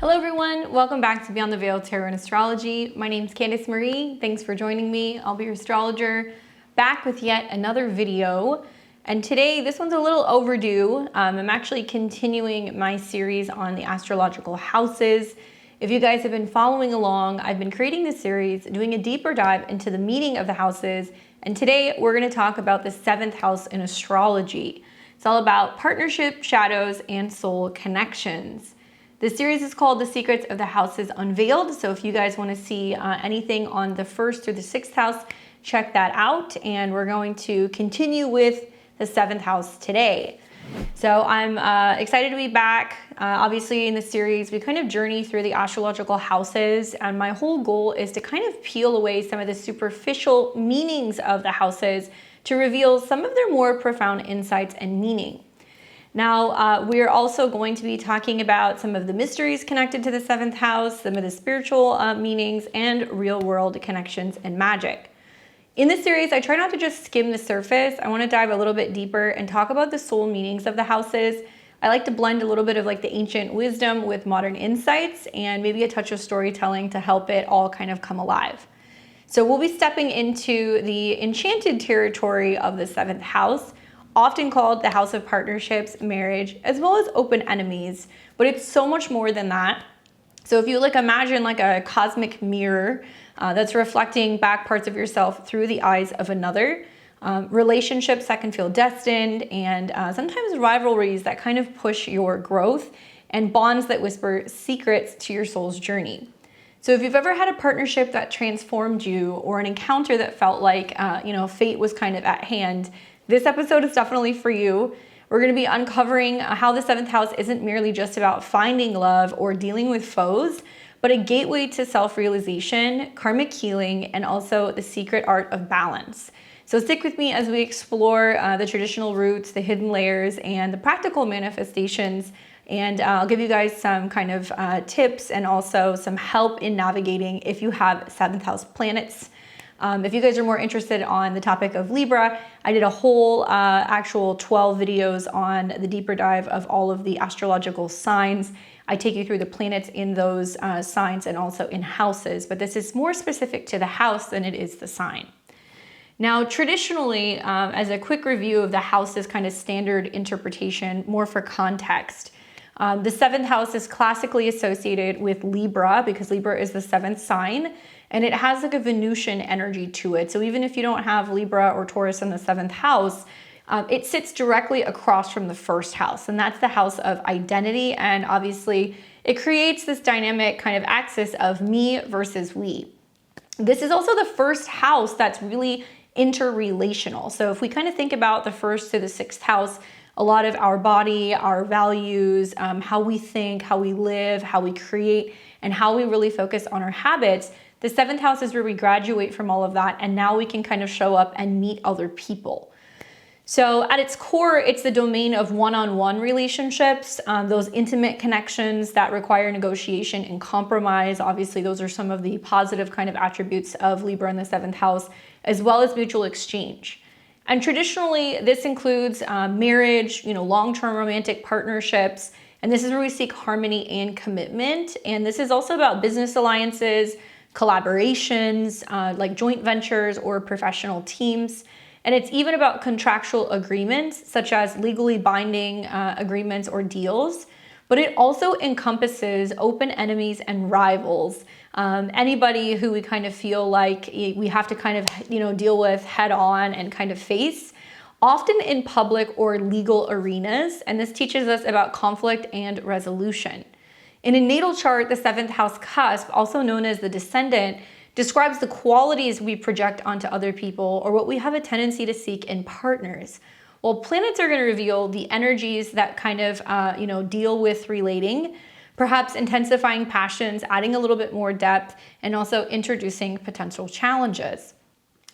Hello everyone, welcome back to Beyond the Veil Tarot and Astrology. My name is Candace Marie. Thanks for joining me. I'll be your astrologer, back with yet another video. And today, this one's a little overdue. I'm actually continuing my series on the astrological houses. If you guys have been following along, I've been creating this series, doing a deeper dive into the meaning of the houses. And today we're gonna talk about the 7th house in astrology. It's all about partnership, shadows, and soul connections. This series is called The Secrets of the Houses Unveiled. So if you guys want to see anything on the 1st through the 6th house, check that out. And we're going to continue with the 7th house today. So I'm excited to be back. Obviously in the series, we kind of journey through the astrological houses. And my whole goal is to kind of peel away some of the superficial meanings of the houses to reveal some of their more profound insights and meaning. Now, we're also going to be talking about some of the mysteries connected to the 7th house, some of the spiritual meanings, and real-world connections and magic. In this series, I try not to just skim the surface. I want to dive a little bit deeper and talk about the soul meanings of the houses. I like to blend a little bit of like the ancient wisdom with modern insights and maybe a touch of storytelling to help it all kind of come alive. So we'll be stepping into the enchanted territory of the 7th house, often called the house of partnerships, marriage, as well as open enemies, but it's so much more than that. So if you imagine like a cosmic mirror that's reflecting back parts of yourself through the eyes of another, relationships that can feel destined, and sometimes rivalries that kind of push your growth, and bonds that whisper secrets to your soul's journey. So if you've ever had a partnership that transformed you, or an encounter that felt like fate was kind of at hand, this episode is definitely for you. We're going to be uncovering how the 7th house isn't merely just about finding love or dealing with foes, but a gateway to self-realization, karmic healing, and also the secret art of balance. So stick with me as we explore the traditional roots, the hidden layers, and the practical manifestations. And I'll give you guys some kind of tips and also some help in navigating if you have 7th house planets. If you guys are more interested on the topic of Libra, I did a whole actual 12 videos on the deeper dive of all of the astrological signs. I take you through the planets in those signs and also in houses, but this is more specific to the house than it is the sign. Now, traditionally, as a quick review of the house's kind of standard interpretation, more for context, the 7th house is classically associated with Libra because Libra is the 7th sign, and it has like a Venusian energy to it. So even if you don't have Libra or Taurus in the 7th house, it sits directly across from the 1st house, and that's the house of identity. And obviously it creates this dynamic kind of axis of me versus we. This is also the 1st house that's really interrelational. So if we kind of think about the 1st to the 6th house, a lot of our body, our values, how we think, how we live, how we create, and how we really focus on our habits, the 7th house is where we graduate from all of that, and now we can kind of show up and meet other people. So at its core, it's the domain of one-on-one relationships, those intimate connections that require negotiation and compromise. Obviously, those are some of the positive kind of attributes of Libra in the 7th house, as well as mutual exchange. And traditionally, this includes marriage, long-term romantic partnerships, and this is where we seek harmony and commitment. And this is also about business alliances, collaborations, like joint ventures or professional teams. And it's even about contractual agreements, such as legally binding agreements or deals. But it also encompasses open enemies and rivals. Anybody who we kind of feel like we have to kind of, deal with head on and kind of face, often in public or legal arenas. And this teaches us about conflict and resolution. In a natal chart, the 7th house cusp, also known as the descendant, describes the qualities we project onto other people or what we have a tendency to seek in partners. Well, planets are going to reveal the energies that kind of, deal with relating, perhaps intensifying passions, adding a little bit more depth, and also introducing potential challenges.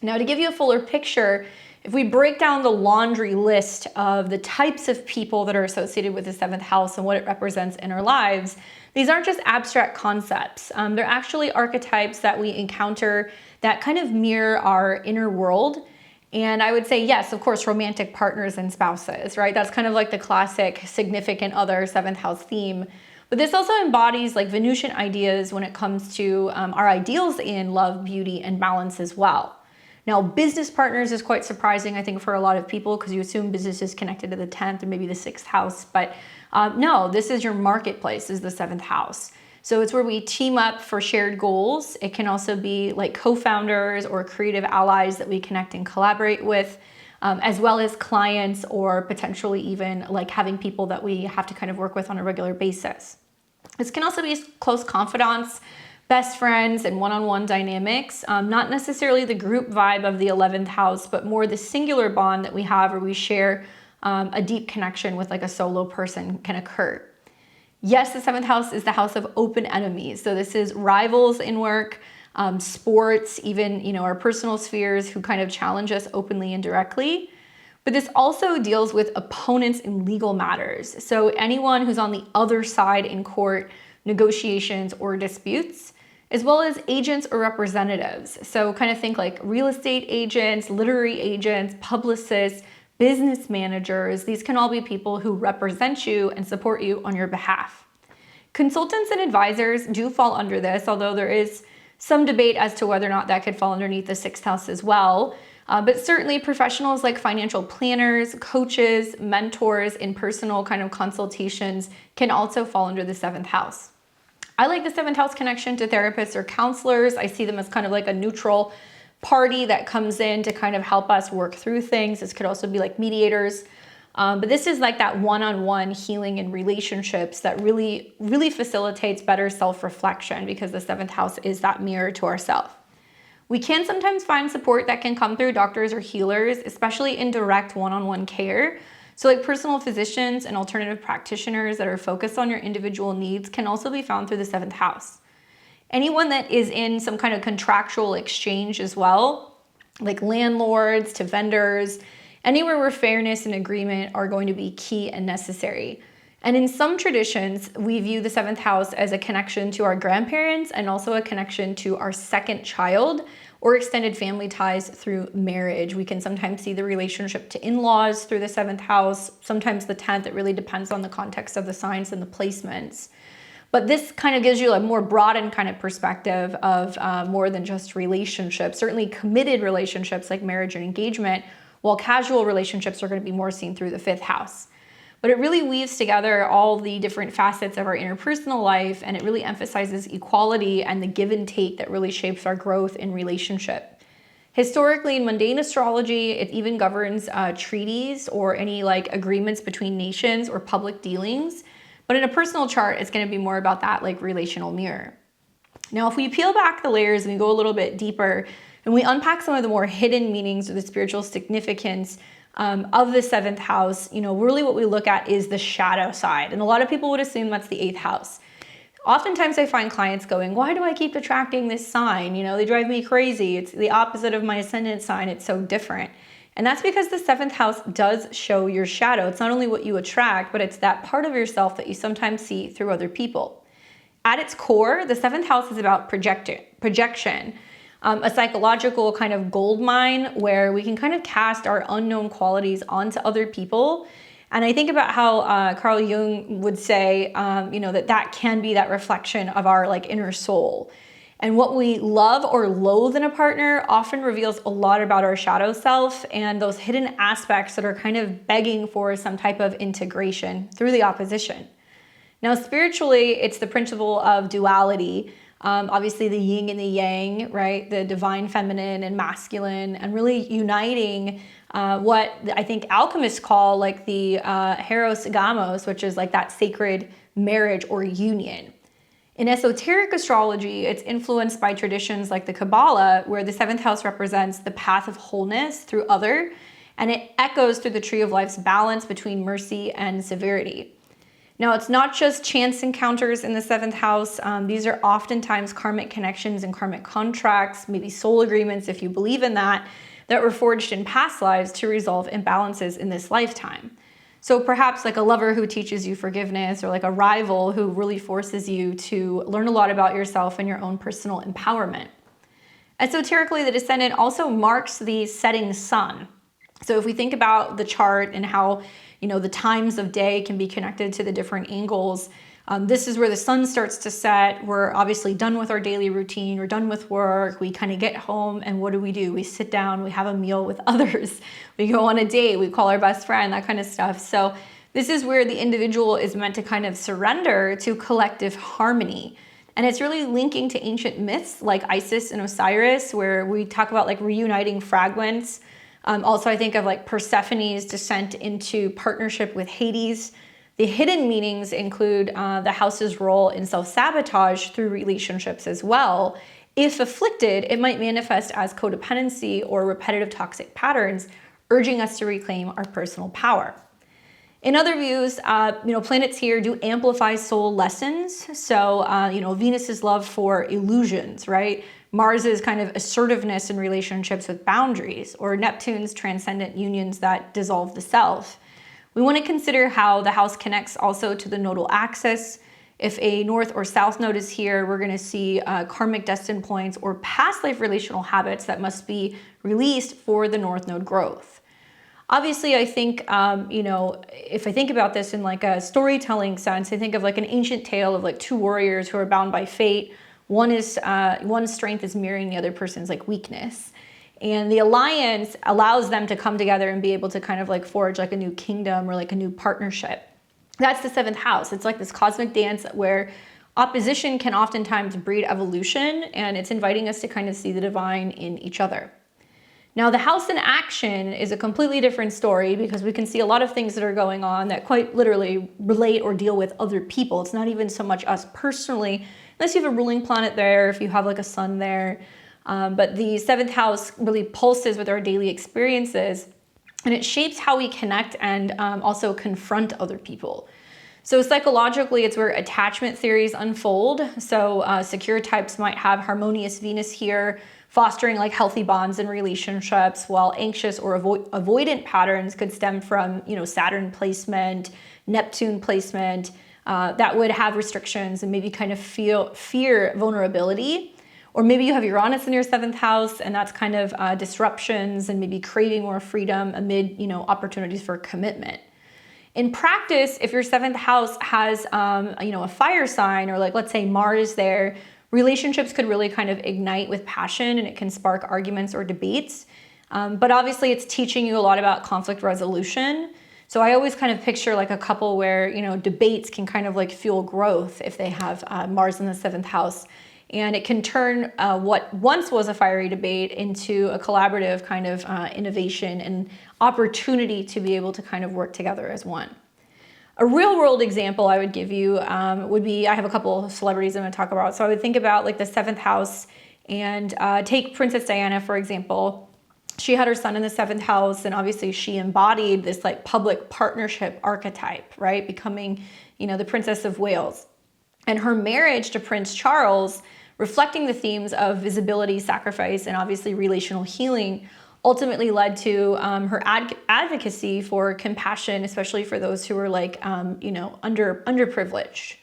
Now, to give you a fuller picture, if we break down the laundry list of the types of people that are associated with the 7th house and what it represents in our lives, these aren't just abstract concepts. They're actually archetypes that we encounter that kind of mirror our inner world. And I would say, yes, of course, romantic partners and spouses, right? That's kind of like the classic significant other 7th house theme. But this also embodies like Venusian ideas when it comes to our ideals in love, beauty, and balance as well. Now, business partners is quite surprising, I think, for a lot of people, because you assume business is connected to the 10th or maybe the 6th house. But no, this is your marketplace, is the 7th house. So it's where we team up for shared goals. It can also be like co-founders or creative allies that we connect and collaborate with, as well as clients, or potentially even like having people that we have to kind of work with on a regular basis. This can also be close confidants, best friends, and one-on-one dynamics. Not necessarily the group vibe of the 11th house, but more the singular bond that we have where we share a deep connection with like a solo person can occur. Yes, the 7th house is the house of open enemies. So this is rivals in work, sports, even, our personal spheres who kind of challenge us openly and directly. But this also deals with opponents in legal matters. So anyone who's on the other side in court, negotiations, or disputes, as well as agents or representatives. So kind of think like real estate agents, literary agents, publicists, business managers. These can all be people who represent you and support you on your behalf. Consultants and advisors do fall under this, although there is some debate as to whether or not that could fall underneath the 6th house as well. But certainly professionals like financial planners, coaches, mentors in personal kind of consultations can also fall under the 7th house. I like the 7th house connection to therapists or counselors. I see them as kind of like a neutral party that comes in to kind of help us work through things. This could also be like mediators. But this is like that one-on-one healing in relationships that really facilitates better self-reflection, because the 7th house is that mirror to ourselves. We can sometimes find support that can come through doctors or healers, especially in direct one-on-one care. So like personal physicians and alternative practitioners that are focused on your individual needs can also be found through the 7th house. Anyone that is in some kind of contractual exchange as well, like landlords to vendors, anywhere where fairness and agreement are going to be key and necessary. And in some traditions, we view the 7th house as a connection to our grandparents and also a connection to our second child or extended family ties through marriage. We can sometimes see the relationship to in-laws through the 7th house, sometimes the 10th. It really depends on the context of the signs and the placements. But this kind of gives you a more broadened kind of perspective of more than just relationships, certainly committed relationships like marriage and engagement, while casual relationships are going to be more seen through the 5th house. But it really weaves together all the different facets of our interpersonal life, and it really emphasizes equality and the give and take that really shapes our growth in relationship. Historically, in mundane astrology, it even governs treaties or any like agreements between nations or public dealings. But in a personal chart, it's going to be more about that like relational mirror. Now, if we peel back the layers and we go a little bit deeper and we unpack some of the more hidden meanings or the spiritual significance of the 7th house, really what we look at is the shadow side. And a lot of people would assume that's the 8th house. Oftentimes I find clients going, why do I keep attracting this sign? They drive me crazy. It's the opposite of my ascendant sign. It's so different. And that's because the 7th house does show your shadow. It's not only what you attract, but it's that part of yourself that you sometimes see through other people. At its core, the 7th house is about projection, a psychological kind of gold mine where we can kind of cast our unknown qualities onto other people. And I think about how Carl Jung would say, that can be that reflection of our like inner soul. And what we love or loathe in a partner often reveals a lot about our shadow self and those hidden aspects that are kind of begging for some type of integration through the opposition. Now, spiritually, it's the principle of duality. Obviously, the yin and the yang, right? The divine feminine and masculine, and really uniting what I think alchemists call like the heros gamos, which is like that sacred marriage or union. In esoteric astrology, it's influenced by traditions like the Kabbalah, where the 7th house represents the path of wholeness through other, and it echoes through the tree of life's balance between mercy and severity. Now, it's not just chance encounters in the 7th house. These are oftentimes karmic connections and karmic contracts, maybe soul agreements if you believe in that were forged in past lives to resolve imbalances in this lifetime. So perhaps like a lover who teaches you forgiveness, or like a rival who really forces you to learn a lot about yourself and your own personal empowerment. Esoterically, the descendant also marks the setting sun. So if we think about the chart and how, the times of day can be connected to the different angles, This is where the sun starts to set. We're obviously done with our daily routine. We're done with work. We kind of get home, and what do? We sit down, we have a meal with others. We go on a date, we call our best friend, that kind of stuff. So this is where the individual is meant to kind of surrender to collective harmony. And it's really linking to ancient myths like Isis and Osiris, where we talk about like reuniting fragments. Also, I think of like Persephone's descent into partnership with Hades. The hidden meanings include the house's role in self-sabotage through relationships as well. If afflicted, it might manifest as codependency or repetitive toxic patterns, urging us to reclaim our personal power. In other views, planets here do amplify soul lessons. So, Venus's love for illusions, right? Mars's kind of assertiveness in relationships with boundaries, or Neptune's transcendent unions that dissolve the self. We want to consider how the house connects also to the nodal axis. If a north or south node is here, we're going to see karmic destined points or past life relational habits that must be released for the north node growth. Obviously, I think, if I think about this in like a storytelling sense, I think of like an ancient tale of like two warriors who are bound by fate. One's strength is mirroring the other person's like weakness. And the alliance allows them to come together and be able to kind of like forge like a new kingdom or like a new partnership. That's the seventh house. It's like this cosmic dance where opposition can oftentimes breed evolution, and it's inviting us to kind of see the divine in each other. Now, the house in action is a completely different story because we can see a lot of things that are going on that quite literally relate or deal with other people. It's not even so much us personally, unless you have a ruling planet there, if you have like a sun there. But the seventh house really pulses with our daily experiences, and it shapes how we connect and also confront other people. So psychologically, it's where attachment theories unfold. So secure types might have harmonious Venus here, fostering like healthy bonds and relationships, while anxious or avoidant patterns could stem from, Saturn placement, Neptune placement, that would have restrictions and maybe kind of fear vulnerability. Or maybe you have Uranus in your seventh house, and that's kind of disruptions and maybe craving more freedom amid, opportunities for commitment. In practice, if your seventh house has, a fire sign, or like, let's say Mars there, relationships could really kind of ignite with passion, and it can spark arguments or debates. But obviously it's teaching you a lot about conflict resolution. So I always kind of picture like a couple where, debates can kind of like fuel growth if they have Mars in the seventh house. And it can turn what once was a fiery debate into a collaborative kind of innovation and opportunity to be able to kind of work together as one. A real world example I would give you would be, I have a couple of celebrities I'm going to talk about. So I would think about like the seventh house and take Princess Diana, for example. She had her son in the seventh house, and obviously she embodied this like public partnership archetype, right? Becoming, the Princess of Wales. And her marriage to Prince Charles, reflecting the themes of visibility, sacrifice, and obviously relational healing, ultimately led to her advocacy for compassion, especially for those who were like, underprivileged.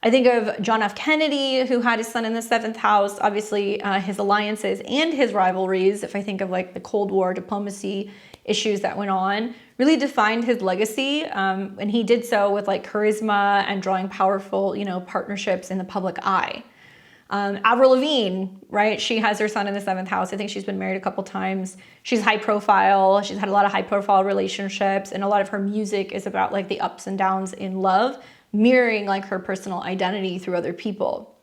I think of John F. Kennedy, who had his son in the seventh house. Obviously, his alliances and his rivalries, if I think of like the Cold War diplomacy issues that went on, really defined his legacy. And he did so with like charisma and drawing powerful, partnerships in the public eye. Avril Lavigne, right? She has her son in the seventh house. I think she's been married a couple times. She's high profile. She's had a lot of high profile relationships, and a lot of her music is about like the ups and downs in love, mirroring like her personal identity through other people.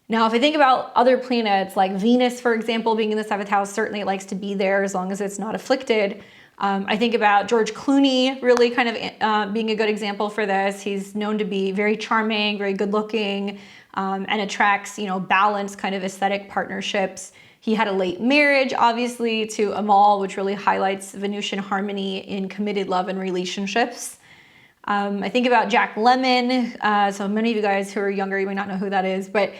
Now, if I think about other planets like Venus, for example, being in the seventh house, certainly it likes to be there as long as it's not afflicted. I think about George Clooney really kind of being a good example for this. He's known to be very charming, very good looking, and attracts, balanced kind of aesthetic partnerships. He had a late marriage, obviously, to Amal, which really highlights Venusian harmony in committed love and relationships. I think about Jack Lemmon. So many of you guys who are younger, you might not know who that is, but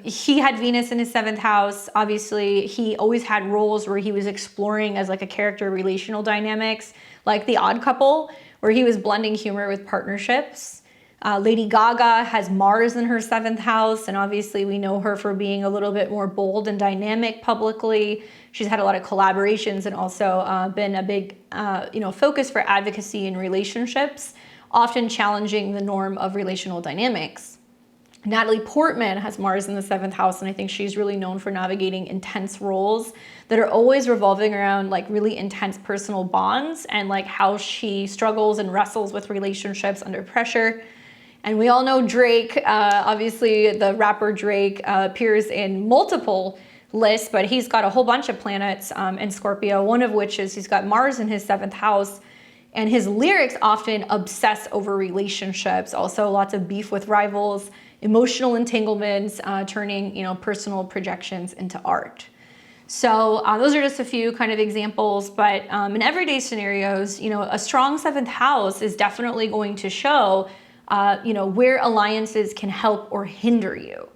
he had Venus in his seventh house. Obviously, he always had roles where he was exploring as like a character relational dynamics, like The Odd Couple, where he was blending humor with partnerships. Lady Gaga has Mars in her seventh house, and obviously we know her for being a little bit more bold and dynamic publicly. She's had a lot of collaborations and also been a big, focus for advocacy in relationships. often challenging the norm of relational dynamics. Natalie Portman has Mars in the 7th house, and I think she's really known for navigating intense roles that are always revolving around like really intense personal bonds and like how she struggles and wrestles with relationships under pressure. And we all know Drake, obviously the rapper Drake appears in multiple lists, but he's got a whole bunch of planets in Scorpio, one of which is he's got Mars in his 7th house. And his lyrics often obsess over relationships, also lots of beef with rivals, emotional entanglements, turning personal projections into art. So those are just a few kind of examples, but in everyday scenarios, a strong 7th house is definitely going to show where alliances can help or hinder you.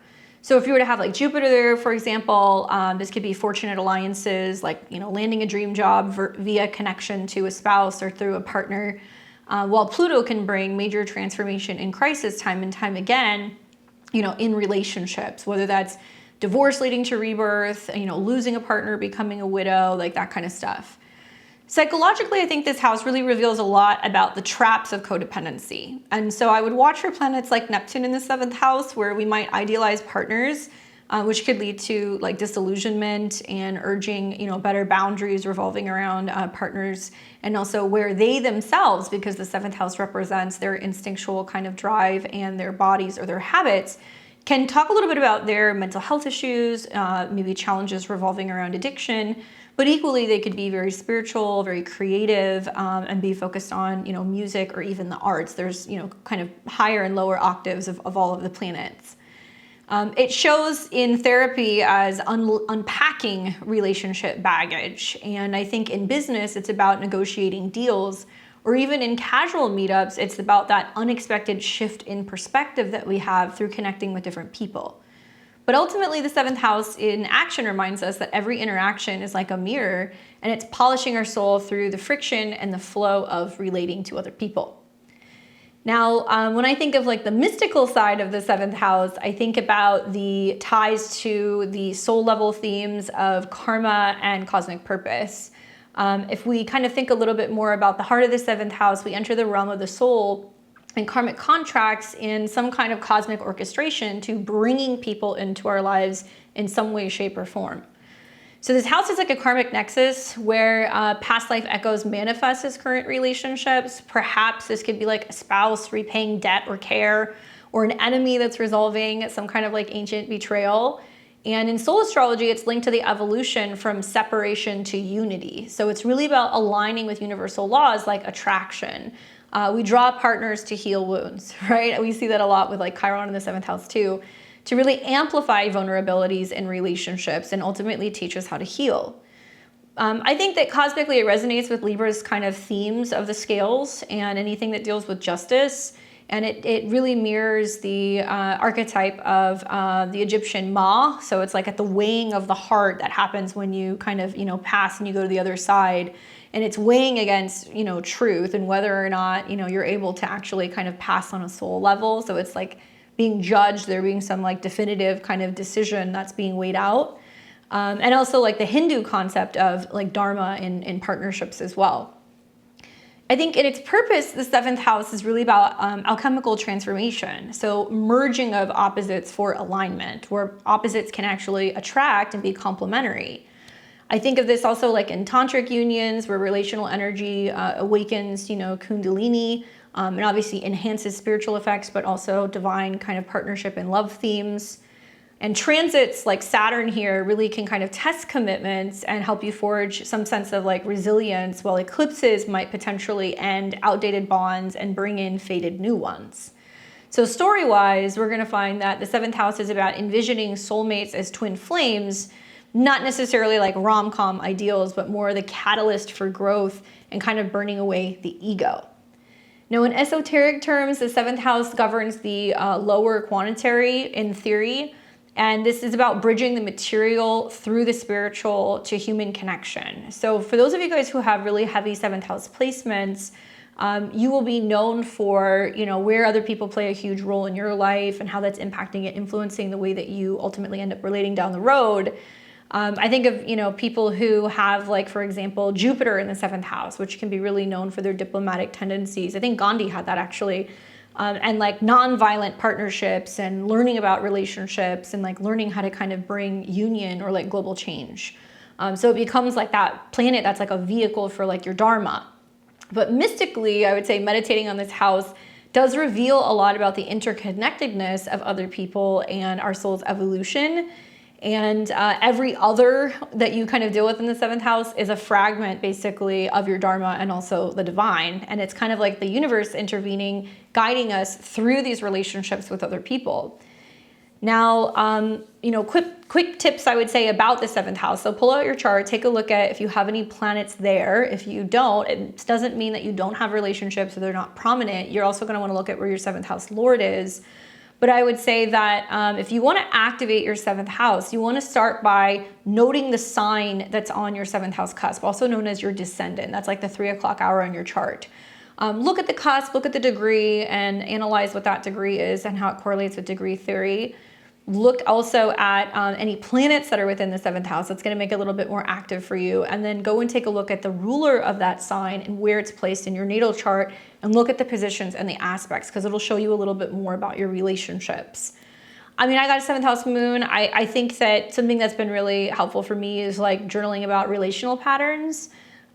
So if you were to have like Jupiter there, for example, this could be fortunate alliances, like, landing a dream job via connection to a spouse or through a partner, while Pluto can bring major transformation and crisis time and time again, in relationships, whether that's divorce leading to rebirth, losing a partner, becoming a widow, like that kind of stuff. Psychologically, I think this house really reveals a lot about the traps of codependency. And so I would watch for planets like Neptune in the 7th house, where we might idealize partners, which could lead to like disillusionment and urging, better boundaries revolving around partners, and also where they themselves, because the 7th house represents their instinctual kind of drive and their bodies or their habits, can talk a little bit about their mental health issues, maybe challenges revolving around addiction. But equally, they could be very spiritual, very creative, and be focused on, music or even the arts. There's, kind of higher and lower octaves of all of the planets. It shows in therapy as unpacking relationship baggage. And I think in business, it's about negotiating deals, or even in casual meetups, it's about that unexpected shift in perspective that we have through connecting with different people. But ultimately, the 7th house in action reminds us that every interaction is like a mirror, and it's polishing our soul through the friction and the flow of relating to other people. Now, when I think of like the mystical side of the 7th house, I think about the ties to the soul level themes of karma and cosmic purpose. If we kind of think a little bit more about the heart of the 7th house, we enter the realm of the soul and karmic contracts in some kind of cosmic orchestration to bringing people into our lives in some way, shape, or form. So this house is like a karmic nexus where past life echoes manifest as current relationships. Perhaps this could be like a spouse repaying debt or care, or an enemy that's resolving some kind of like ancient betrayal. And in soul astrology, it's linked to the evolution from separation to unity. So it's really about aligning with universal laws like attraction. We draw partners to heal wounds, right? We see that a lot with like Chiron in the 7th house too, to really amplify vulnerabilities in relationships and ultimately teach us how to heal. I think that cosmically it resonates with Libra's kind of themes of the scales and anything that deals with justice. And it really mirrors the archetype of the Egyptian Ma. So it's like at the weighing of the heart that happens when you kind of, pass and you go to the other side. And it's weighing against, truth and whether or not, you're able to actually kind of pass on a soul level. So it's like being judged, there being some like definitive kind of decision that's being weighed out. And also like the Hindu concept of like dharma in partnerships as well. I think in its purpose, the 7th house is really about alchemical transformation. So merging of opposites for alignment, where opposites can actually attract and be complementary. I think of this also like in tantric unions where relational energy awakens, kundalini, and obviously enhances spiritual effects, but also divine kind of partnership and love themes. And transits like Saturn here really can kind of test commitments and help you forge some sense of like resilience, while eclipses might potentially end outdated bonds and bring in faded new ones. So story-wise, we're going to find that the 7th house is about envisioning soulmates as twin flames, not necessarily like rom-com ideals, but more the catalyst for growth and kind of burning away the ego. Now, in esoteric terms, the 7th house governs the lower quantitary in theory, and this is about bridging the material through the spiritual to human connection. So for those of you guys who have really heavy 7th house placements, you will be known for, where other people play a huge role in your life and how that's impacting and influencing the way that you ultimately end up relating down the road. I think of, people who have, like, for example, Jupiter in the 7th house, which can be really known for their diplomatic tendencies. I think Gandhi had that actually. And like non-violent partnerships and learning about relationships and like learning how to kind of bring union or like global change. So it becomes like that planet that's like a vehicle for like your dharma. But mystically, I would say meditating on this house does reveal a lot about the interconnectedness of other people and our soul's evolution. And every other that you kind of deal with in the 7th house is a fragment basically of your dharma and also the divine. And it's kind of like the universe intervening, guiding us through these relationships with other people. Now, quick tips I would say about the 7th house. So pull out your chart, take a look at if you have any planets there. If you don't, it doesn't mean that you don't have relationships or they're not prominent. You're also going to want to look at where your 7th house lord is. But I would say that if you want to activate your 7th house, you want to start by noting the sign that's on your 7th house cusp, also known as your descendant. That's like the 3 o'clock hour on your chart. Look at the cusp, look at the degree, and analyze what that degree is and how it correlates with degree theory. Look also at any planets that are within the 7th house. That's going to make it a little bit more active for you. And then go and take a look at the ruler of that sign and where it's placed in your natal chart, and look at the positions and the aspects, because it'll show you a little bit more about your relationships. I mean, I got a 7th house moon. I think that something that's been really helpful for me is like journaling about relational patterns,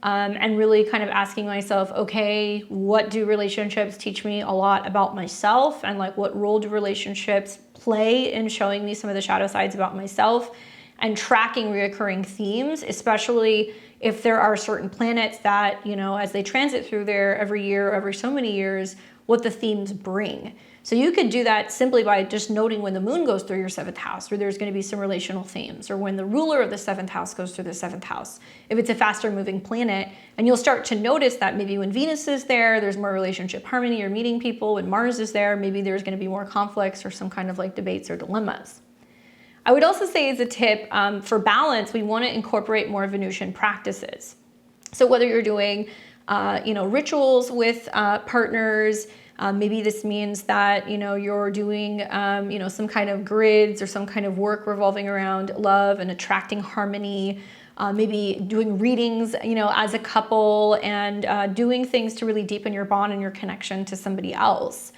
and really kind of asking myself, okay, what do relationships teach me a lot about myself? And like, what role do relationships play in showing me some of the shadow sides about myself? And tracking reoccurring themes, especially if there are certain planets that, as they transit through there every year or every so many years, what the themes bring. So you could do that simply by just noting when the moon goes through your 7th house, where there's going to be some relational themes, or when the ruler of the 7th house goes through the 7th house, if it's a faster moving planet. And you'll start to notice that maybe when Venus is there, there's more relationship harmony or meeting people. When Mars is there, maybe there's going to be more conflicts or some kind of like debates or dilemmas. I would also say as a tip, for balance, we want to incorporate more Venusian practices. So whether you're doing, rituals with partners, maybe this means that, you're doing, some kind of grids or some kind of work revolving around love and attracting harmony, maybe doing readings, as a couple, and doing things to really deepen your bond and your connection to somebody else.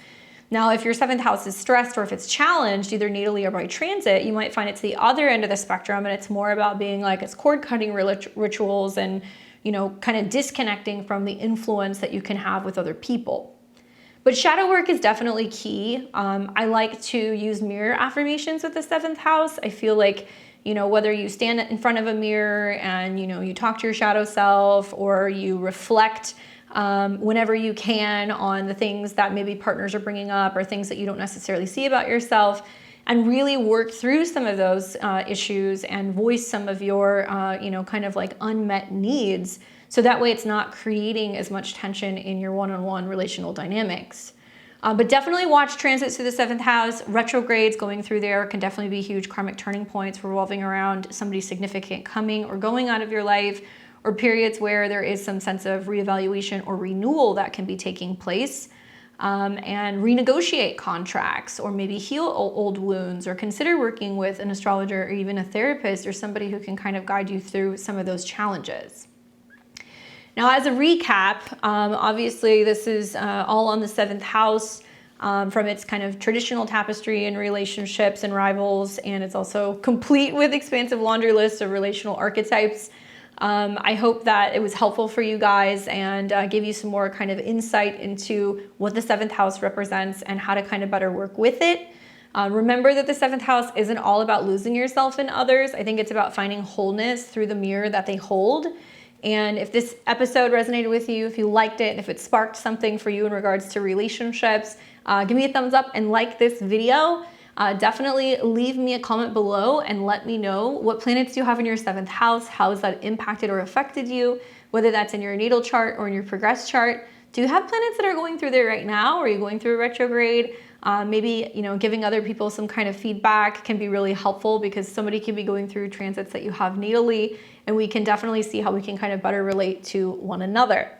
Now, if your 7th house is stressed or if it's challenged, either natally or by transit, you might find it's the other end of the spectrum, and it's more about being like it's cord cutting rituals and, kind of disconnecting from the influence that you can have with other people. But shadow work is definitely key. I like to use mirror affirmations with the 7th house. I feel like, whether you stand in front of a mirror and, you talk to your shadow self, or you reflect whenever you can on the things that maybe partners are bringing up or things that you don't necessarily see about yourself, and really work through some of those issues and voice some of your, kind of like unmet needs. So that way it's not creating as much tension in your one-on-one relational dynamics. But definitely watch transits through the 7th house. Retrogrades going through there can definitely be huge karmic turning points revolving around somebody significant coming or going out of your life, or periods where there is some sense of reevaluation or renewal that can be taking place, and renegotiate contracts, or maybe heal old wounds, or consider working with an astrologer or even a therapist or somebody who can kind of guide you through some of those challenges. Now, as a recap, obviously this is all on the 7th house, from its kind of traditional tapestry and relationships and rivals, and it's also complete with expansive laundry lists of relational archetypes. I hope that it was helpful for you guys and gave you some more kind of insight into what the 7th house represents and how to kind of better work with it. Remember that the 7th house isn't all about losing yourself in others. I think it's about finding wholeness through the mirror that they hold. And if this episode resonated with you, if you liked it, and if it sparked something for you in regards to relationships, give me a thumbs up and like this video. Definitely leave me a comment below and let me know what planets you have in your 7th house. How has that impacted or affected you? Whether that's in your natal chart or in your progress chart. Do you have planets that are going through there right now? Or are you going through a retrograde? Maybe, giving other people some kind of feedback can be really helpful, because somebody can be going through transits that you have natally, and we can definitely see how we can kind of better relate to one another.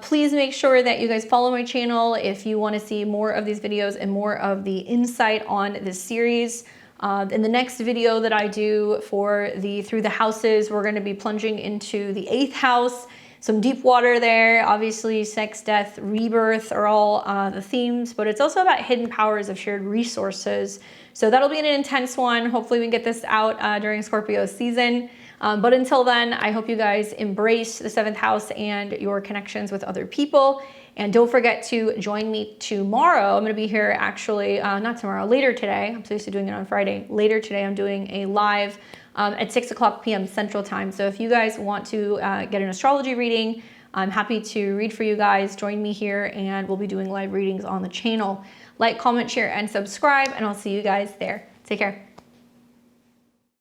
Please make sure that you guys follow my channel if you want to see more of these videos and more of the insight on this series. In the next video that I do for the Through the Houses, we're going to be plunging into the 8th house. Some deep water there. Obviously, sex, death, rebirth are all the themes, but it's also about hidden powers of shared resources. So that'll be an intense one. Hopefully we can get this out during Scorpio season. But until then, I hope you guys embrace the 7th house and your connections with other people. And don't forget to join me tomorrow. I'm going to be here actually, not tomorrow, later today. I'm so used to doing it on Friday. Later today, I'm doing a live at 6 o'clock p.m. Central Time. So if you guys want to get an astrology reading, I'm happy to read for you guys. Join me here and we'll be doing live readings on the channel. Like, comment, share, and subscribe, and I'll see you guys there. Take care.